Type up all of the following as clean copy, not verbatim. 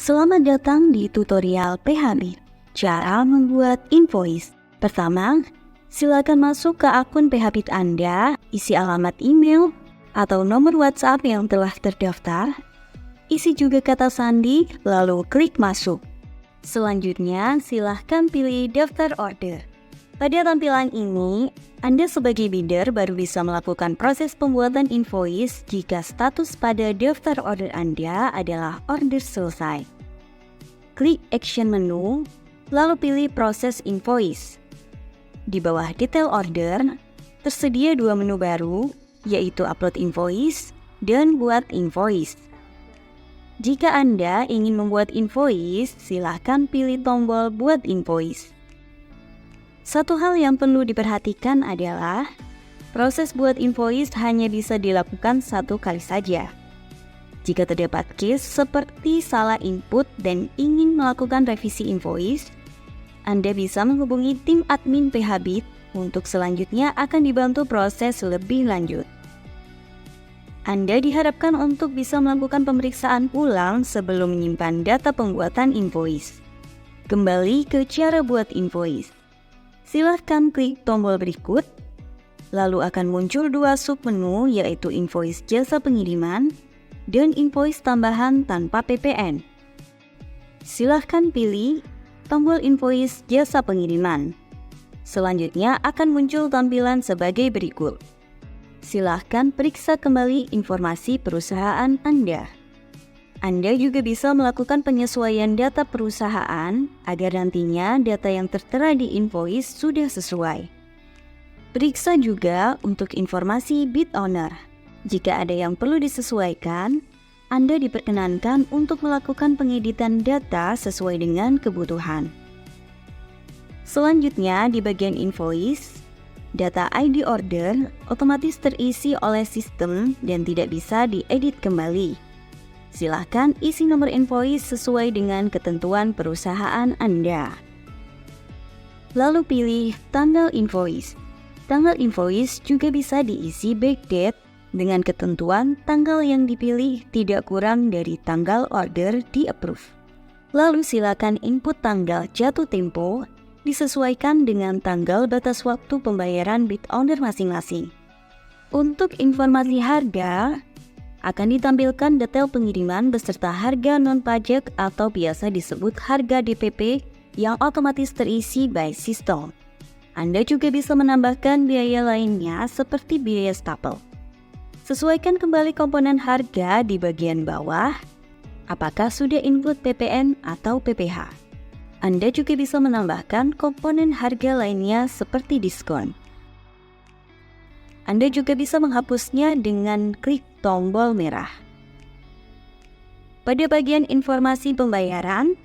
Selamat datang di tutorial PHP, cara membuat invoice. Pertama, silakan masuk ke akun PHP Anda, isi alamat email atau nomor WhatsApp yang telah terdaftar, isi juga kata sandi, lalu klik masuk. Selanjutnya, silahkan pilih daftar order. Pada tampilan ini, Anda sebagai bidder baru bisa melakukan proses pembuatan invoice jika status pada daftar order Anda adalah order selesai. Klik Action menu, lalu pilih proses invoice. Di bawah detail order, tersedia dua menu baru, yaitu upload invoice dan buat invoice. Jika Anda ingin membuat invoice, silahkan pilih tombol buat invoice. Satu hal yang perlu diperhatikan adalah proses buat invoice hanya bisa dilakukan satu kali saja. Jika terdapat case seperti salah input dan ingin melakukan revisi invoice, Anda bisa menghubungi tim admin PHP untuk selanjutnya akan dibantu proses lebih lanjut. Anda diharapkan untuk bisa melakukan pemeriksaan ulang sebelum menyimpan data pembuatan invoice. Kembali ke cara buat invoice. Silahkan klik tombol berikut, lalu akan muncul dua submenu yaitu invoice jasa pengiriman dan invoice tambahan tanpa PPN. Silahkan pilih tombol invoice jasa pengiriman. Selanjutnya akan muncul tampilan sebagai berikut. Silahkan periksa kembali informasi perusahaan Anda. Anda juga bisa melakukan penyesuaian data perusahaan agar nantinya data yang tertera di invoice sudah sesuai. Periksa juga untuk informasi bid owner. Jika ada yang perlu disesuaikan, Anda diperkenankan untuk melakukan pengeditan data sesuai dengan kebutuhan. Selanjutnya di bagian invoice, data ID order otomatis terisi oleh sistem dan tidak bisa diedit kembali. Silahkan isi nomor invoice sesuai dengan ketentuan perusahaan Anda. Lalu pilih tanggal invoice. Tanggal invoice juga bisa diisi backdate dengan ketentuan tanggal yang dipilih tidak kurang dari tanggal order di-approve. Lalu silakan input tanggal jatuh tempo disesuaikan dengan tanggal batas waktu pembayaran bid owner masing-masing. Untuk informasi harga, akan ditampilkan detail pengiriman beserta harga non-pajak atau biasa disebut harga DPP yang otomatis terisi by system. Anda juga bisa menambahkan biaya lainnya seperti biaya stapel. Sesuaikan kembali komponen harga di bagian bawah, apakah sudah include PPN atau PPH. Anda juga bisa menambahkan komponen harga lainnya seperti diskon. Anda juga bisa menghapusnya dengan klik tombol merah. Pada bagian informasi pembayaran,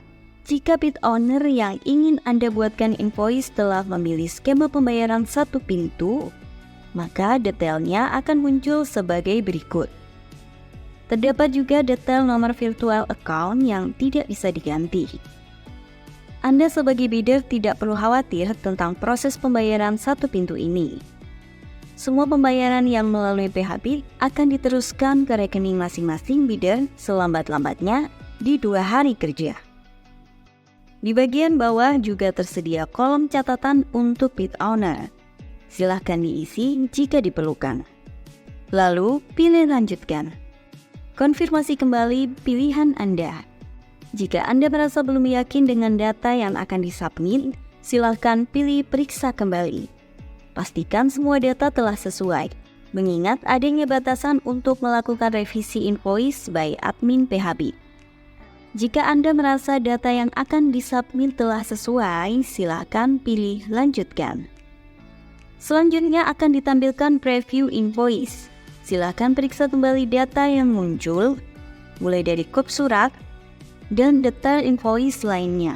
jika bid owner yang ingin Anda buatkan invoice telah memilih skema pembayaran satu pintu, maka detailnya akan muncul sebagai berikut. Terdapat juga detail nomor virtual account yang tidak bisa diganti. Anda sebagai bidder tidak perlu khawatir tentang proses pembayaran satu pintu ini. Semua pembayaran yang melalui PHP akan diteruskan ke rekening masing-masing bidder selambat-lambatnya di 2 hari kerja. Di bagian bawah juga tersedia kolom catatan untuk bid owner. Silahkan diisi jika diperlukan. Lalu pilih lanjutkan. Konfirmasi kembali pilihan Anda. Jika Anda merasa belum yakin dengan data yang akan disubmit, silahkan pilih periksa kembali. Pastikan semua data telah sesuai, mengingat adanya batasan untuk melakukan revisi invoice by admin PHP. Jika Anda merasa data yang akan disubmit telah sesuai, silakan pilih lanjutkan. Selanjutnya akan ditampilkan preview invoice. Silakan periksa kembali data yang muncul, mulai dari kop surat dan detail invoice lainnya.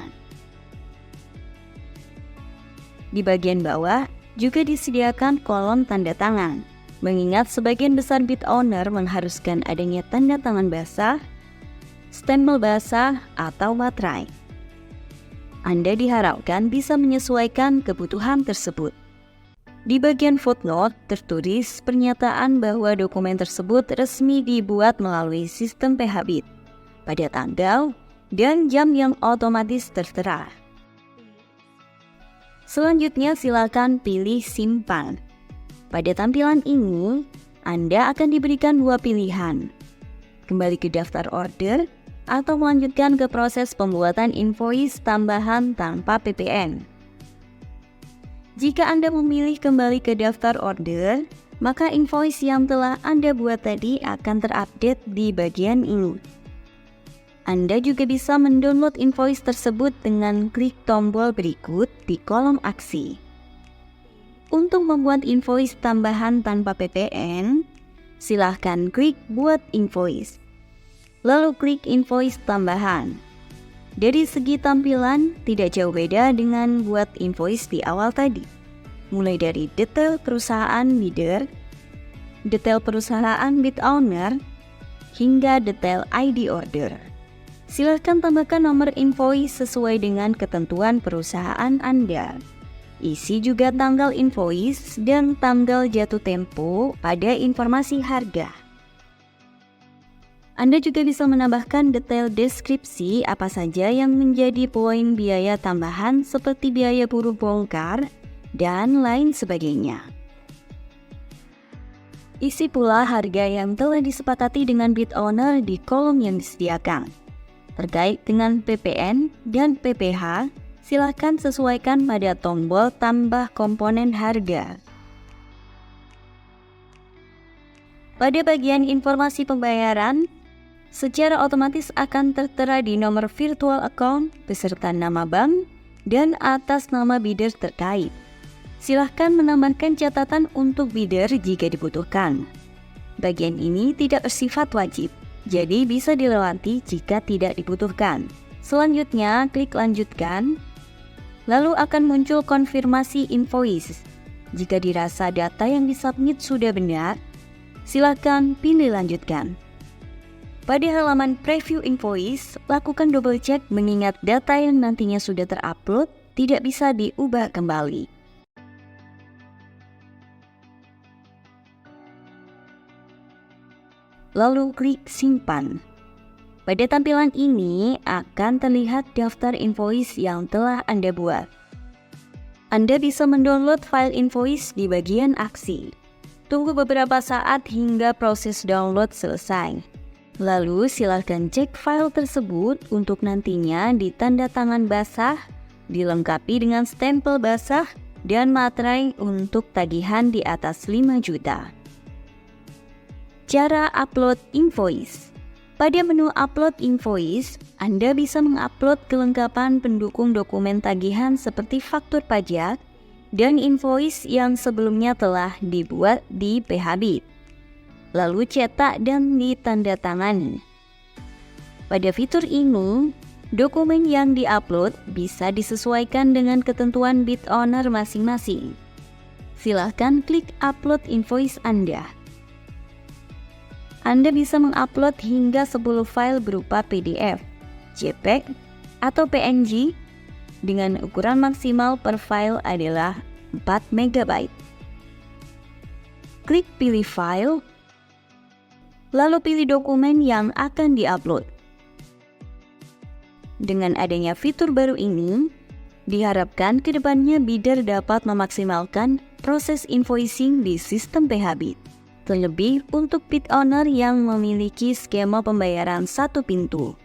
Di bagian bawah juga disediakan kolom tanda tangan, mengingat sebagian besar bid owner mengharuskan adanya tanda tangan basah, stempel basah, atau materai. Anda diharapkan bisa menyesuaikan kebutuhan tersebut. Di bagian footnote tertulis pernyataan bahwa dokumen tersebut resmi dibuat melalui sistem PHP pada tanggal dan jam yang otomatis tertera. Selanjutnya silakan pilih simpan. Pada tampilan ini, Anda akan diberikan dua pilihan. Kembali ke daftar order atau melanjutkan ke proses pembuatan invoice tambahan tanpa PPN. Jika Anda memilih kembali ke daftar order, maka invoice yang telah Anda buat tadi akan terupdate di bagian ini. Anda juga bisa mendownload invoice tersebut dengan klik tombol berikut di kolom aksi. Untuk membuat invoice tambahan tanpa PPN, silahkan klik buat invoice. Lalu klik invoice tambahan. Dari segi tampilan, tidak jauh beda dengan buat invoice di awal tadi. Mulai dari detail perusahaan bidder, detail perusahaan bid owner, hingga detail ID order. Silakan tambahkan nomor invoice sesuai dengan ketentuan perusahaan Anda. Isi juga tanggal invoice dan tanggal jatuh tempo pada informasi harga. Anda juga bisa menambahkan detail deskripsi apa saja yang menjadi poin biaya tambahan seperti biaya buruh bongkar dan lain sebagainya. Isi pula harga yang telah disepakati dengan bid owner di kolom yang disediakan. Terkait dengan PPN dan PPH, silakan sesuaikan pada tombol tambah komponen harga. Pada bagian informasi pembayaran, secara otomatis akan tertera di nomor virtual account beserta nama bank dan atas nama bidder terkait. Silahkan menambahkan catatan untuk bidder jika dibutuhkan. Bagian ini tidak bersifat wajib, jadi bisa dilewati jika tidak dibutuhkan. Selanjutnya, klik lanjutkan, lalu akan muncul konfirmasi invoice. Jika dirasa data yang disubmit sudah benar, silakan pilih lanjutkan. Pada halaman preview invoice, lakukan double check mengingat data yang nantinya sudah terupload tidak bisa diubah kembali. Lalu klik simpan. Pada tampilan ini akan terlihat daftar invoice yang telah Anda buat. Anda bisa mendownload file invoice di bagian aksi. Tunggu beberapa saat hingga proses download selesai. Lalu silakan cek file tersebut untuk nantinya ditanda tangan basah, dilengkapi dengan stempel basah, dan materai untuk tagihan di atas 5 juta. Cara upload invoice. Pada menu upload invoice, Anda bisa mengupload kelengkapan pendukung dokumen tagihan seperti faktur pajak dan invoice yang sebelumnya telah dibuat di PHBit. Lalu cetak dan ditandatangani. Pada fitur ini, dokumen yang diupload bisa disesuaikan dengan ketentuan bid owner masing-masing. Silahkan klik upload invoice Anda. Anda bisa mengupload hingga 10 file berupa PDF, JPEG, atau PNG dengan ukuran maksimal per file adalah 4 MB. Klik pilih file, lalu pilih dokumen yang akan diupload. Dengan adanya fitur baru ini, diharapkan kedepannya bidder dapat memaksimalkan proses invoicing di sistem PHBit. Terlebih untuk bid owner yang memiliki skema pembayaran satu pintu.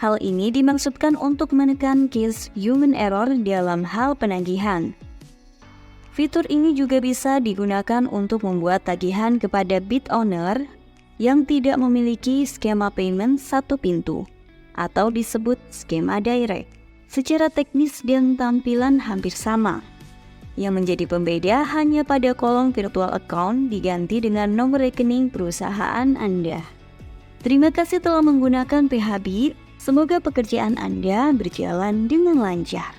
Hal ini dimaksudkan untuk menekan case human error dalam hal penagihan. Fitur ini juga bisa digunakan untuk membuat tagihan kepada bid owner yang tidak memiliki skema payment satu pintu atau disebut skema direct. Secara teknis dan tampilan hampir sama. Yang menjadi pembeda hanya pada kolom virtual account diganti dengan nomor rekening perusahaan Anda. Terima kasih telah menggunakan PHBit. Semoga pekerjaan Anda berjalan dengan lancar.